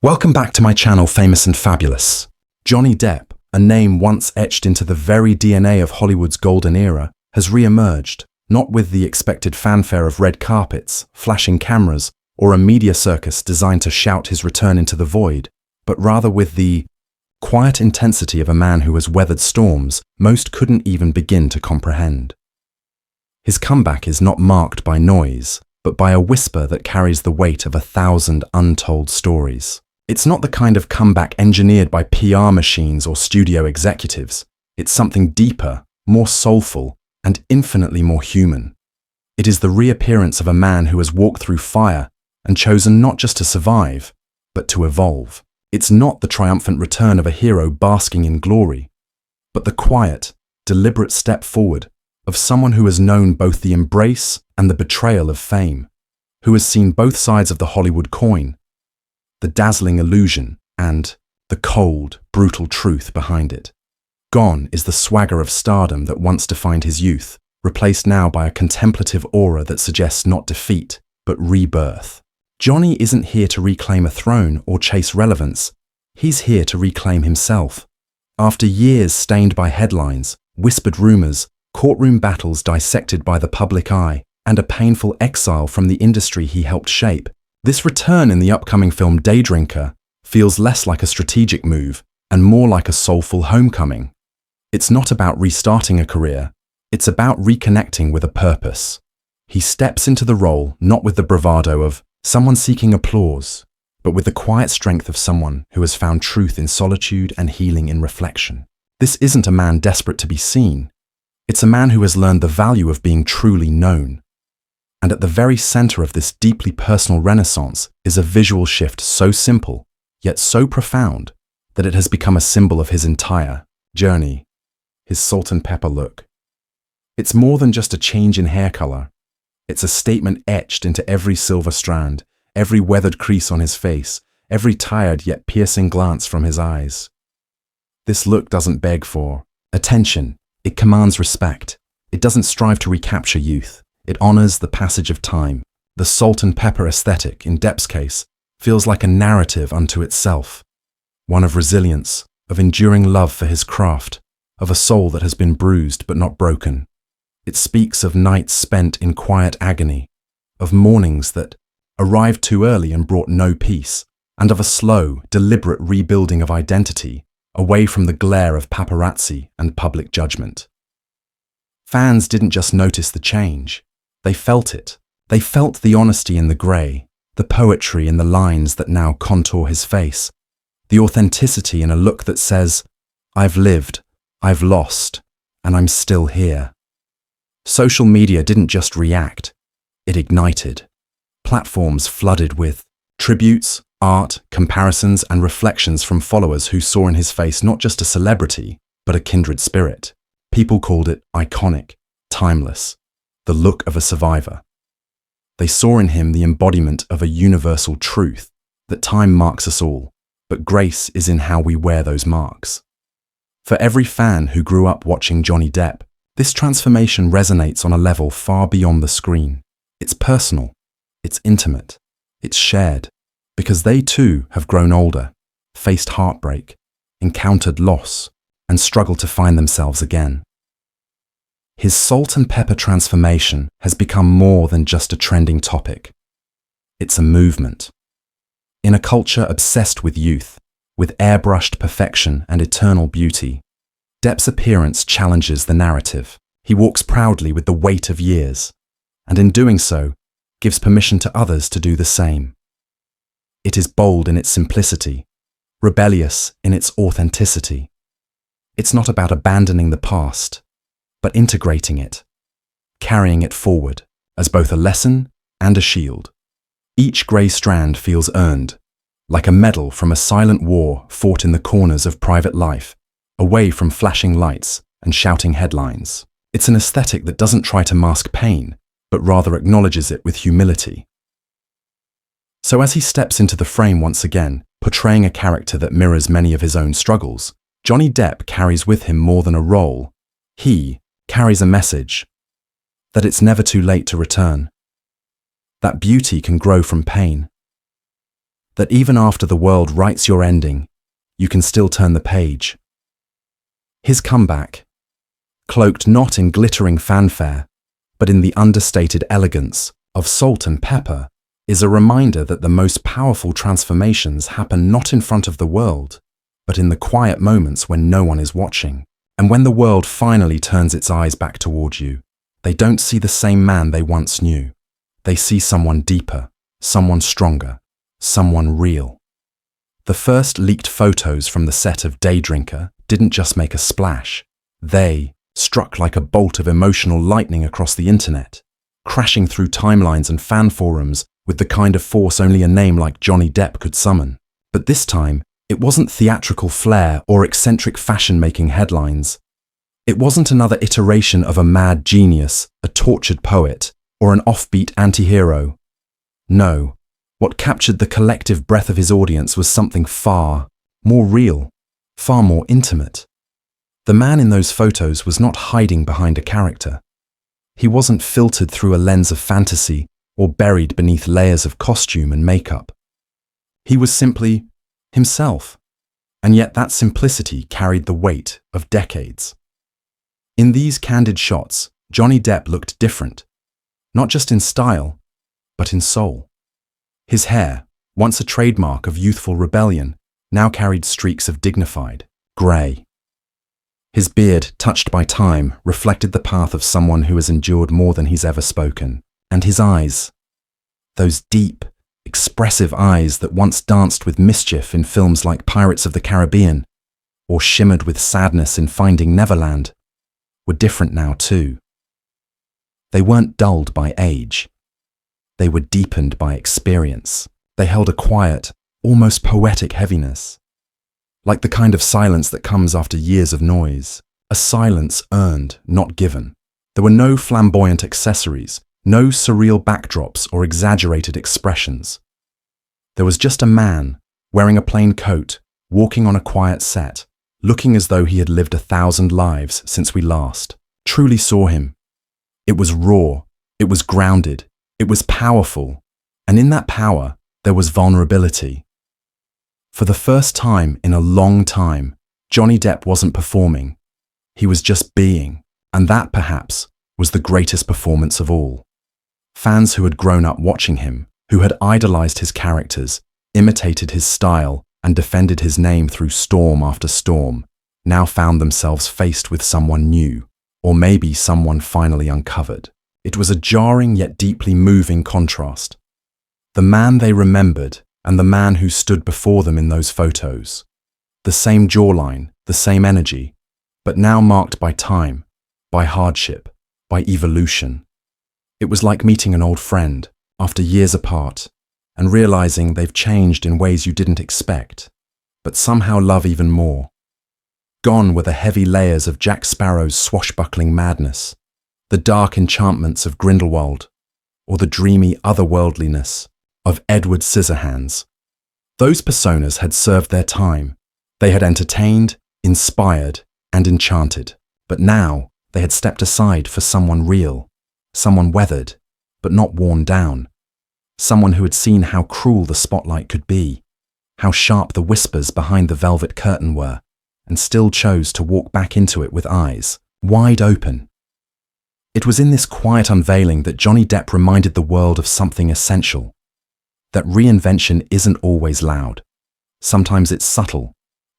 Welcome back to my channel, Famous and Fabulous. Johnny Depp, a name once etched into the very DNA of Hollywood's golden era, has re-emerged, not with the expected fanfare of red carpets, flashing cameras, or a media circus designed to shout his return into the void, but rather with the quiet intensity of a man who has weathered storms most couldn't even begin to comprehend. His comeback is not marked by noise, but by a whisper that carries the weight of 1,000 untold stories. It's not the kind of comeback engineered by PR machines or studio executives. It's something deeper, more soulful, and infinitely more human. It is the reappearance of a man who has walked through fire and chosen not just to survive, but to evolve. It's not the triumphant return of a hero basking in glory, but the quiet, deliberate step forward of someone who has known both the embrace and the betrayal of fame, who has seen both sides of the Hollywood coin, the dazzling illusion and the cold, brutal truth behind it. Gone is the swagger of stardom that once defined his youth, replaced now by a contemplative aura that suggests not defeat, but rebirth. Johnny isn't here to reclaim a throne or chase relevance. He's here to reclaim himself. After years stained by headlines, whispered rumors, courtroom battles dissected by the public eye, and a painful exile from the industry he helped shape, this return in the upcoming film Daydrinker feels less like a strategic move and more like a soulful homecoming. It's not about restarting a career, it's about reconnecting with a purpose. He steps into the role not with the bravado of someone seeking applause, but with the quiet strength of someone who has found truth in solitude and healing in reflection. This isn't a man desperate to be seen. It's a man who has learned the value of being truly known. And at the very center of this deeply personal renaissance is a visual shift so simple, yet so profound, that it has become a symbol of his entire journey, his salt and pepper look. It's more than just a change in hair color. It's a statement etched into every silver strand, every weathered crease on his face, every tired yet piercing glance from his eyes. This look doesn't beg for attention. It commands respect. It doesn't strive to recapture youth. It honors the passage of time. The salt and pepper aesthetic, in Depp's case, feels like a narrative unto itself. One of resilience, of enduring love for his craft, of a soul that has been bruised but not broken. It speaks of nights spent in quiet agony, of mornings that arrived too early and brought no peace, and of a slow, deliberate rebuilding of identity away from the glare of paparazzi and public judgment. Fans didn't just notice the change. They felt it. They felt the honesty in the grey, the poetry in the lines that now contour his face, the authenticity in a look that says, I've lived, I've lost, and I'm still here. Social media didn't just react, it ignited. Platforms flooded with tributes, art, comparisons, and reflections from followers who saw in his face not just a celebrity, but a kindred spirit. People called it iconic, timeless, the look of a survivor. They saw in him the embodiment of a universal truth, that time marks us all, but grace is in how we wear those marks. For every fan who grew up watching Johnny Depp, this transformation resonates on a level far beyond the screen. It's personal, it's intimate, it's shared, because they too have grown older, faced heartbreak, encountered loss, and struggled to find themselves again. His salt and pepper transformation has become more than just a trending topic. It's a movement. In a culture obsessed with youth, with airbrushed perfection and eternal beauty, Depp's appearance challenges the narrative. He walks proudly with the weight of years, and in doing so, gives permission to others to do the same. It is bold in its simplicity, rebellious in its authenticity. It's not about abandoning the past, but integrating it, carrying it forward as both a lesson and a shield. Each grey strand feels earned, like a medal from a silent war fought in the corners of private life, away from flashing lights and shouting headlines. It's an aesthetic that doesn't try to mask pain, but rather acknowledges it with humility. So as he steps into the frame once again, portraying a character that mirrors many of his own struggles, Johnny Depp carries with him more than a role. He carries a message that it's never too late to return, that beauty can grow from pain, That even after the world writes your ending, you can still turn the page. His comeback, cloaked not in glittering fanfare, but in the understated elegance of salt and pepper, is a reminder that the most powerful transformations happen not in front of the world, but in the quiet moments when no one is watching. And when the world finally turns its eyes back toward you, they don't see the same man they once knew. They see someone deeper, someone stronger, someone real. The first leaked photos from the set of Daydrinker didn't just make a splash. They struck like a bolt of emotional lightning across the internet, crashing through timelines and fan forums with the kind of force only a name like Johnny Depp could summon. But this time, it wasn't theatrical flair or eccentric fashion-making headlines. It wasn't another iteration of a mad genius, a tortured poet, or an offbeat anti-hero. No, what captured the collective breath of his audience was something far more real, far more intimate. The man in those photos was not hiding behind a character. He wasn't filtered through a lens of fantasy or buried beneath layers of costume and makeup. He was simply himself, and yet that simplicity carried the weight of decades. In these candid shots, Johnny Depp looked different, not just in style, but in soul. His hair, once a trademark of youthful rebellion, now carried streaks of dignified grey. His beard, touched by time, reflected the path of someone who has endured more than he's ever spoken. And his eyes, those deep, expressive eyes that once danced with mischief in films like Pirates of the Caribbean, or shimmered with sadness in Finding Neverland, were different now too. They weren't dulled by age. They were deepened by experience. They held a quiet, almost poetic heaviness, like the kind of silence that comes after years of noise, a silence earned, not given. There were no flamboyant accessories, no surreal backdrops or exaggerated expressions. There was just a man, wearing a plain coat, walking on a quiet set, looking as though he had lived 1,000 lives since we last truly saw him. It was raw, it was grounded, it was powerful, and in that power, there was vulnerability. For the first time in a long time, Johnny Depp wasn't performing. He was just being, and that, perhaps, was the greatest performance of all. Fans who had grown up watching him, who had idolized his characters, imitated his style, and defended his name through storm after storm, now found themselves faced with someone new, or maybe someone finally uncovered. It was a jarring yet deeply moving contrast. The man they remembered and the man who stood before them in those photos. The same jawline, the same energy, but now marked by time, by hardship, by evolution. It was like meeting an old friend after years apart and realizing they've changed in ways you didn't expect, but somehow love even more. Gone were the heavy layers of Jack Sparrow's swashbuckling madness, the dark enchantments of Grindelwald, or the dreamy otherworldliness of Edward Scissorhands. Those personas had served their time. They had entertained, inspired, and enchanted, but now they had stepped aside for someone real, someone weathered, but not worn down, someone who had seen how cruel the spotlight could be, how sharp the whispers behind the velvet curtain were, and still chose to walk back into it with eyes wide open. It was in this quiet unveiling that Johnny Depp reminded the world of something essential, that reinvention isn't always loud. Sometimes it's subtle.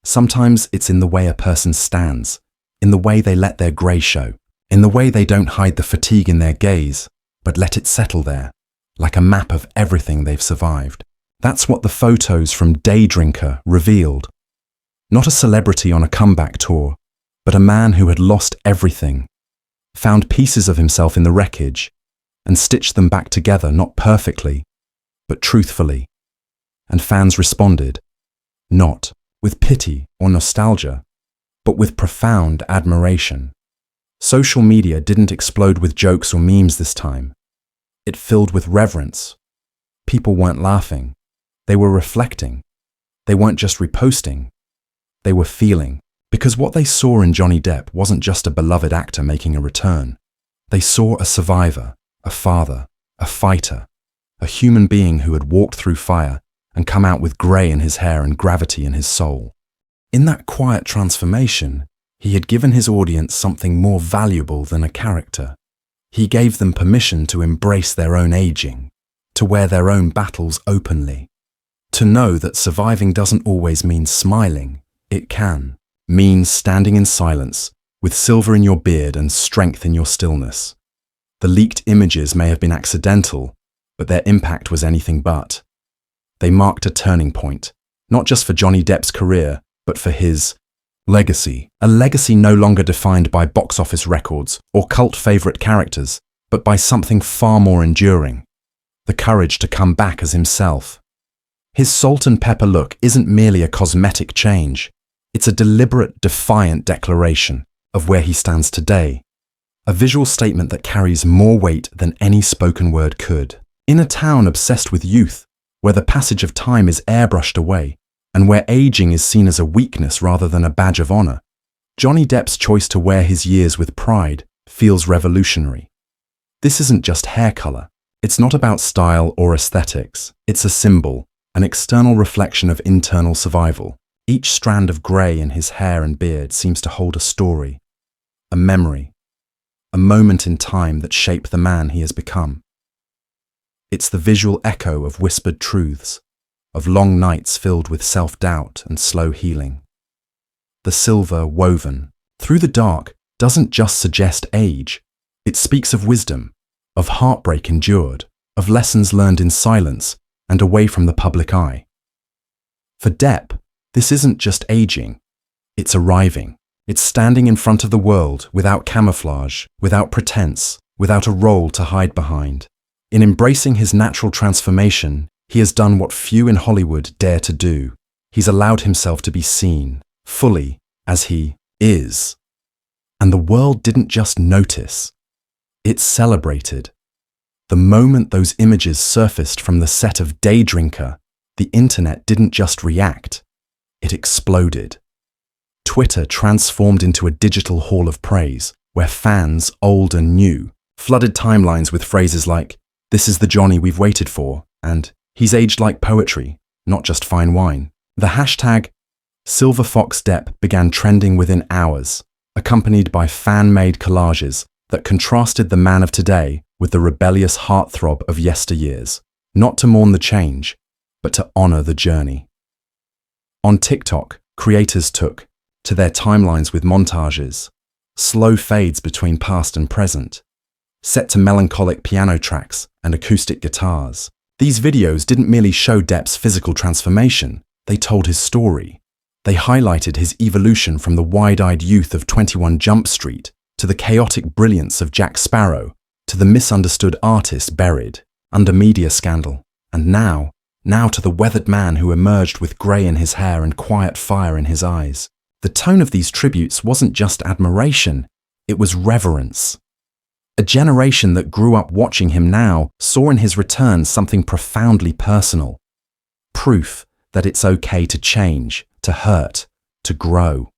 Sometimes it's in the way a person stands, in the way they let their grey show, in the way they don't hide the fatigue in their gaze, but let it settle there, like a map of everything they've survived. That's what the photos from Daydrinker revealed. Not a celebrity on a comeback tour, but a man who had lost everything, found pieces of himself in the wreckage, and stitched them back together not perfectly, but truthfully. And fans responded, not with pity or nostalgia, but with profound admiration. Social media didn't explode with jokes or memes this time. It filled with reverence. People weren't laughing. They were reflecting. They weren't just reposting. They were feeling. Because what they saw in Johnny Depp wasn't just a beloved actor making a return. They saw a survivor, a father, a fighter, a human being who had walked through fire and come out with grey in his hair and gravity in his soul. In that quiet transformation, he had given his audience something more valuable than a character. He gave them permission to embrace their own aging, to wear their own battles openly, to know that surviving doesn't always mean smiling. It can mean standing in silence, with silver in your beard and strength in your stillness. The leaked images may have been accidental, but their impact was anything but. They marked a turning point, not just for Johnny Depp's career, but for his legacy. A legacy no longer defined by box office records or cult favorite characters, but by something far more enduring: the courage to come back as himself. His salt and pepper look isn't merely a cosmetic change. It's a deliberate, defiant declaration of where he stands today. A visual statement that carries more weight than any spoken word could. In a town obsessed with youth, where the passage of time is airbrushed away, and where aging is seen as a weakness rather than a badge of honor, Johnny Depp's choice to wear his years with pride feels revolutionary. This isn't just hair color. It's not about style or aesthetics. It's a symbol, an external reflection of internal survival. Each strand of grey in his hair and beard seems to hold a story, a memory, a moment in time that shaped the man he has become. It's the visual echo of whispered truths, of long nights filled with self-doubt and slow healing. The silver woven through the dark doesn't just suggest age. It speaks of wisdom, of heartbreak endured, of lessons learned in silence and away from the public eye. For Depp, this isn't just aging, it's arriving. It's standing in front of the world without camouflage, without pretense, without a role to hide behind. In embracing his natural transformation, he has done what few in Hollywood dare to do. He's allowed himself to be seen, fully, as he is. And the world didn't just notice, it celebrated. The moment those images surfaced from the set of Day Drinker, the internet didn't just react, it exploded. Twitter transformed into a digital hall of praise, where fans, old and new, flooded timelines with phrases like, "This is the Johnny we've waited for," and "He's aged like poetry, not just fine wine." The hashtag #SilverFoxDepp began trending within hours, accompanied by fan-made collages that contrasted the man of today with the rebellious heartthrob of yesteryears, not to mourn the change, but to honor the journey. On TikTok, creators took to their timelines with montages, slow fades between past and present, set to melancholic piano tracks and acoustic guitars. These videos didn't merely show Depp's physical transformation, they told his story. They highlighted his evolution from the wide-eyed youth of 21 Jump Street to the chaotic brilliance of Jack Sparrow, to the misunderstood artist buried under media scandal, and now to the weathered man who emerged with grey in his hair and quiet fire in his eyes. The tone of these tributes wasn't just admiration, it was reverence. A generation that grew up watching him now saw in his return something profoundly personal. Proof that it's okay to change, to hurt, to grow.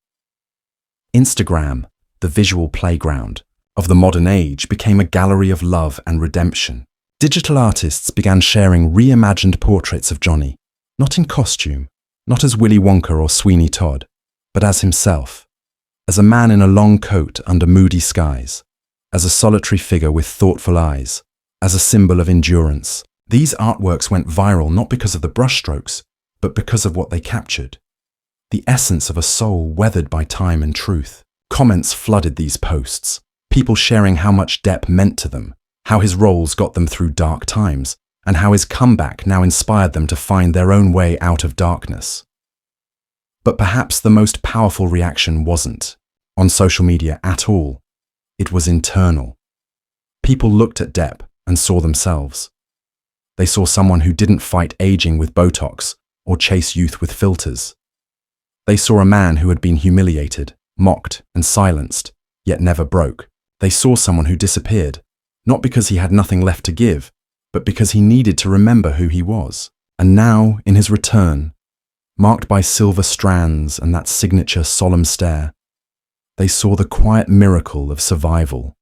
Instagram, the visual playground of the modern age, became a gallery of love and redemption. Digital artists began sharing reimagined portraits of Johnny, not in costume, not as Willy Wonka or Sweeney Todd, but as himself, as a man in a long coat under moody skies, as a solitary figure with thoughtful eyes, as a symbol of endurance. These artworks went viral not because of the brushstrokes, but because of what they captured. The essence of a soul weathered by time and truth. Comments flooded these posts, people sharing how much Depp meant to them, how his roles got them through dark times, and how his comeback now inspired them to find their own way out of darkness. But perhaps the most powerful reaction wasn't on social media at all. It was internal. People looked at Depp and saw themselves. They saw someone who didn't fight aging with Botox or chase youth with filters. They saw a man who had been humiliated, mocked, and silenced, yet never broke. They saw someone who disappeared, not because he had nothing left to give, but because he needed to remember who he was. And now, in his return, marked by silver strands and that signature solemn stare, they saw the quiet miracle of survival.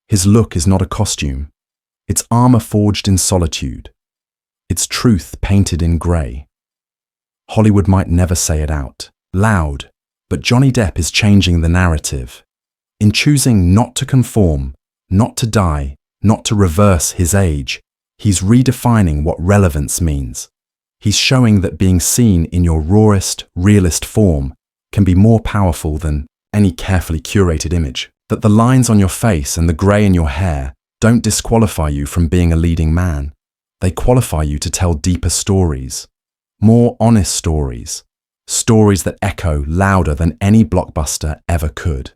His look is not a costume. It's armor forged in solitude. It's truth painted in grey. Hollywood might never say it out loud, but Johnny Depp is changing the narrative. In choosing not to conform, not to die, not to reverse his age, he's redefining what relevance means. He's showing that being seen in your rawest, realist form can be more powerful than any carefully curated image. That the lines on your face and the grey in your hair don't disqualify you from being a leading man. They qualify you to tell deeper stories, more honest stories, stories that echo louder than any blockbuster ever could.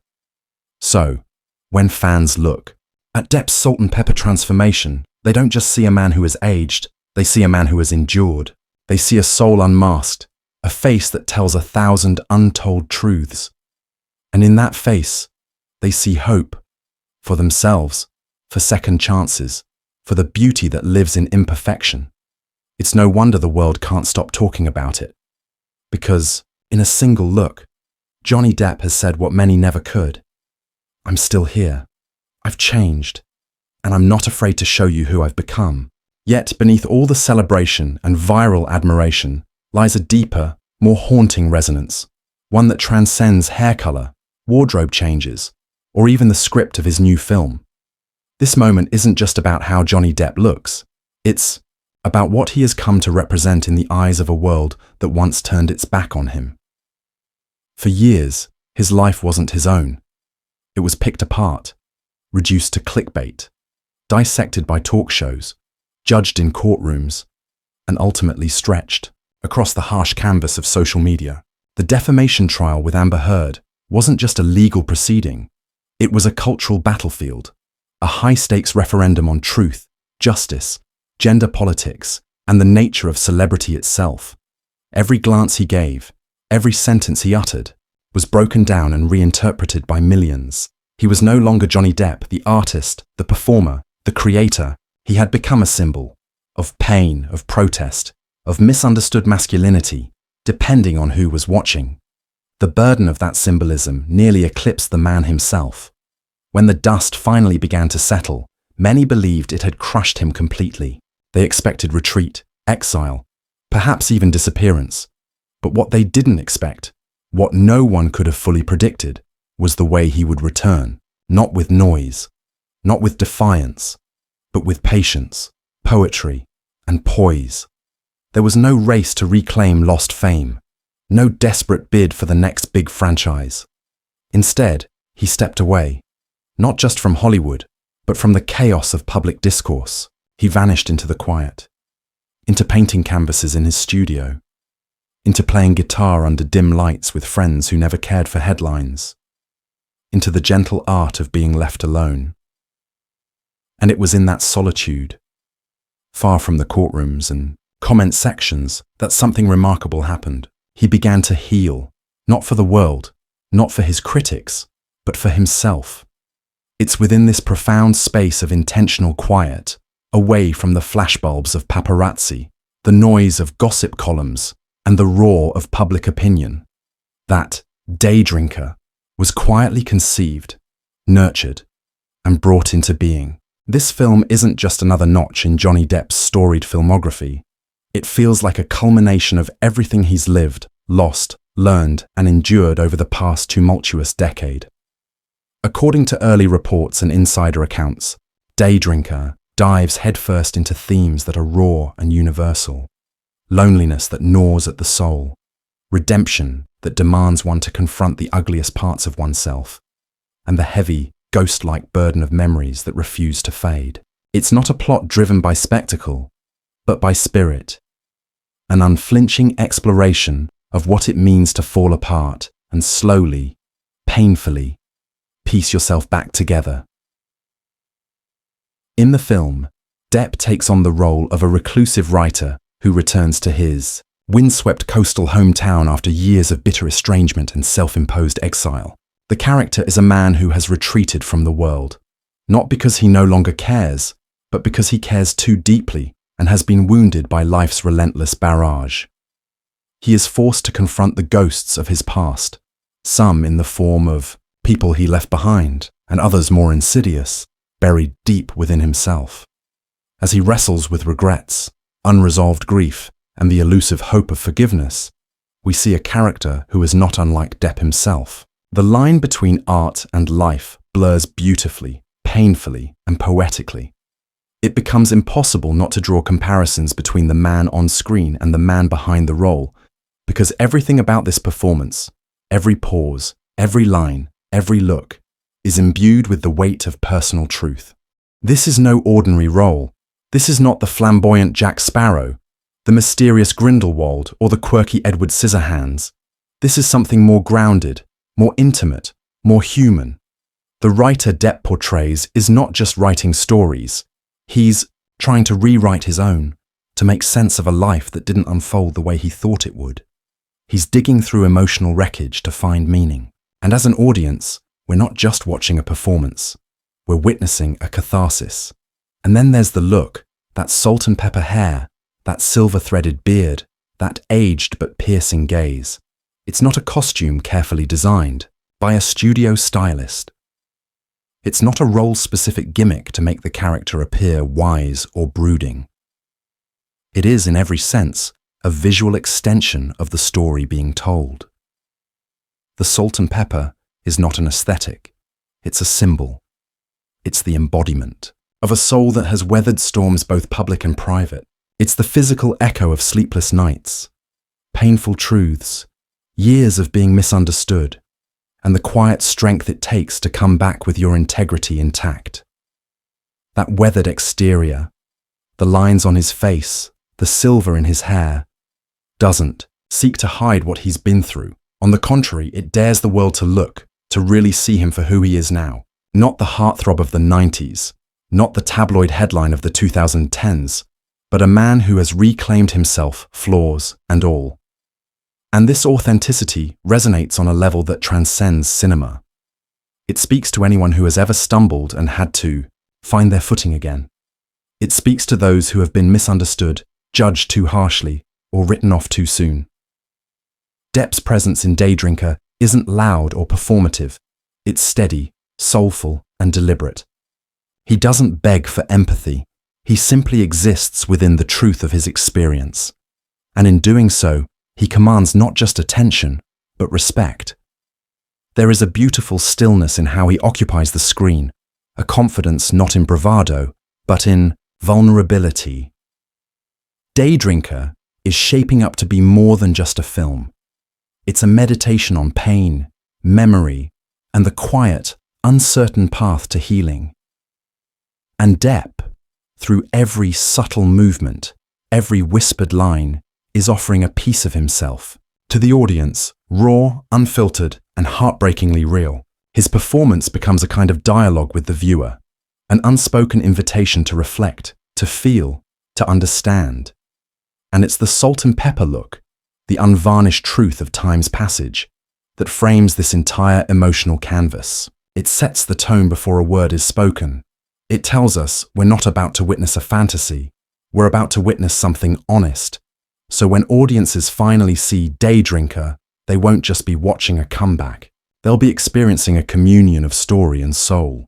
So, when fans look at Depp's salt and pepper transformation, they don't just see a man who has aged, they see a man who has endured. They see a soul unmasked, a face that tells 1,000 untold truths. And in that face, they see hope for themselves, for second chances, for the beauty that lives in imperfection. It's no wonder the world can't stop talking about it. Because, in a single look, Johnny Depp has said what many never could. I'm still here. I've changed. And I'm not afraid to show you who I've become. Yet, beneath all the celebration and viral admiration lies a deeper, more haunting resonance, one that transcends hair color, wardrobe changes, or even the script of his new film. This moment isn't just about how Johnny Depp looks. It's about what he has come to represent in the eyes of a world that once turned its back on him. For years, his life wasn't his own. It was picked apart, reduced to clickbait, dissected by talk shows, judged in courtrooms, and ultimately stretched across the harsh canvas of social media. The defamation trial with Amber Heard wasn't just a legal proceeding. It was a cultural battlefield, a high-stakes referendum on truth, justice, gender politics, and the nature of celebrity itself. Every glance he gave, every sentence he uttered, was broken down and reinterpreted by millions. He was no longer Johnny Depp, the artist, the performer, the creator. He had become a symbol of pain, of protest, of misunderstood masculinity, depending on who was watching. The burden of that symbolism nearly eclipsed the man himself. When the dust finally began to settle, many believed it had crushed him completely. They expected retreat, exile, perhaps even disappearance. But what they didn't expect, what no one could have fully predicted, was the way he would return, not with noise, not with defiance, but with patience, poetry, and poise. There was no race to reclaim lost fame, no desperate bid for the next big franchise. Instead, he stepped away, not just from Hollywood, but from the chaos of public discourse. He vanished into the quiet, into painting canvases in his studio, into playing guitar under dim lights with friends who never cared for headlines, into the gentle art of being left alone. And it was in that solitude, far from the courtrooms and comment sections, that something remarkable happened. He began to heal, not for the world, not for his critics, but for himself. It's within this profound space of intentional quiet, away from the flashbulbs of paparazzi, the noise of gossip columns, and the roar of public opinion, that Day Drinker was quietly conceived, nurtured, and brought into being. This film isn't just another notch in Johnny Depp's storied filmography. It feels like a culmination of everything he's lived, lost, learned, and endured over the past tumultuous decade. According to early reports and insider accounts, Day Drinker dives headfirst into themes that are raw and universal. Loneliness that gnaws at the soul, redemption that demands one to confront the ugliest parts of oneself, and the heavy, ghost-like burden of memories that refuse to fade. It's not a plot driven by spectacle, but by spirit, an unflinching exploration of what it means to fall apart and slowly, painfully, piece yourself back together. In the film, Depp takes on the role of a reclusive writer who returns to his windswept coastal hometown after years of bitter estrangement and self-imposed exile. The character is a man who has retreated from the world, not because he no longer cares, but because he cares too deeply and has been wounded by life's relentless barrage. He is forced to confront the ghosts of his past, some in the form of people he left behind, and others more insidious, buried deep within himself. As he wrestles with regrets, unresolved grief, and the elusive hope of forgiveness, we see a character who is not unlike Depp himself. The line between art and life blurs beautifully, painfully, and poetically. It becomes impossible not to draw comparisons between the man on screen and the man behind the role, because everything about this performance, every pause, every line, every look, is imbued with the weight of personal truth. This is no ordinary role. This is not the flamboyant Jack Sparrow, the mysterious Grindelwald, or the quirky Edward Scissorhands. This is something more grounded, more intimate, more human. The writer Depp portrays is not just writing stories. He's trying to rewrite his own, to make sense of a life that didn't unfold the way he thought it would. He's digging through emotional wreckage to find meaning. And as an audience, we're not just watching a performance. We're witnessing a catharsis. And then there's the look, that salt and pepper hair, that silver-threaded beard, that aged but piercing gaze. It's not a costume carefully designed by a studio stylist. It's not a role-specific gimmick to make the character appear wise or brooding. It is, in every sense, a visual extension of the story being told. The salt and pepper is not an aesthetic. It's a symbol. It's the embodiment of a soul that has weathered storms both public and private. It's the physical echo of sleepless nights, painful truths, years of being misunderstood, and the quiet strength it takes to come back with your integrity intact. That weathered exterior, the lines on his face, the silver in his hair, doesn't seek to hide what he's been through. On the contrary, it dares the world to look, to really see him for who he is now. Not the heartthrob of the 90s, not the tabloid headline of the 2010s, but a man who has reclaimed himself, flaws and all. And this authenticity resonates on a level that transcends cinema. It speaks to anyone who has ever stumbled and had to find their footing again. It speaks to those who have been misunderstood, judged too harshly, or written off too soon. Depp's presence in Daydrinker isn't loud or performative. It's steady, soulful, and deliberate. He doesn't beg for empathy. He simply exists within the truth of his experience. And in doing so, he commands not just attention, but respect. There is a beautiful stillness in how he occupies the screen, a confidence not in bravado, but in vulnerability. Daydrinker is shaping up to be more than just a film. It's a meditation on pain, memory, and the quiet, uncertain path to healing. And Depp, through every subtle movement, every whispered line, is offering a piece of himself. To the audience, raw, unfiltered, and heartbreakingly real. His performance becomes a kind of dialogue with the viewer, an unspoken invitation to reflect, to feel, to understand. And it's the salt and pepper look, the unvarnished truth of time's passage, that frames this entire emotional canvas. It sets the tone before a word is spoken. It tells us we're not about to witness a fantasy, we're about to witness something honest. So when audiences finally see Daydrinker, they won't just be watching a comeback. They'll be experiencing a communion of story and soul.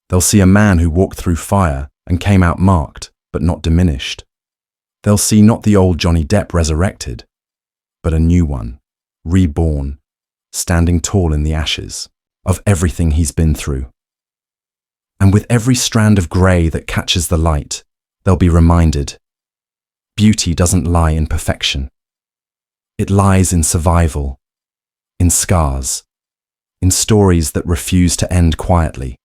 They'll see a man who walked through fire and came out marked, but not diminished. They'll see not the old Johnny Depp resurrected, but a new one, reborn, standing tall in the ashes of everything he's been through. And with every strand of grey that catches the light, they'll be reminded, beauty doesn't lie in perfection. It lies in survival, in scars, in stories that refuse to end quietly.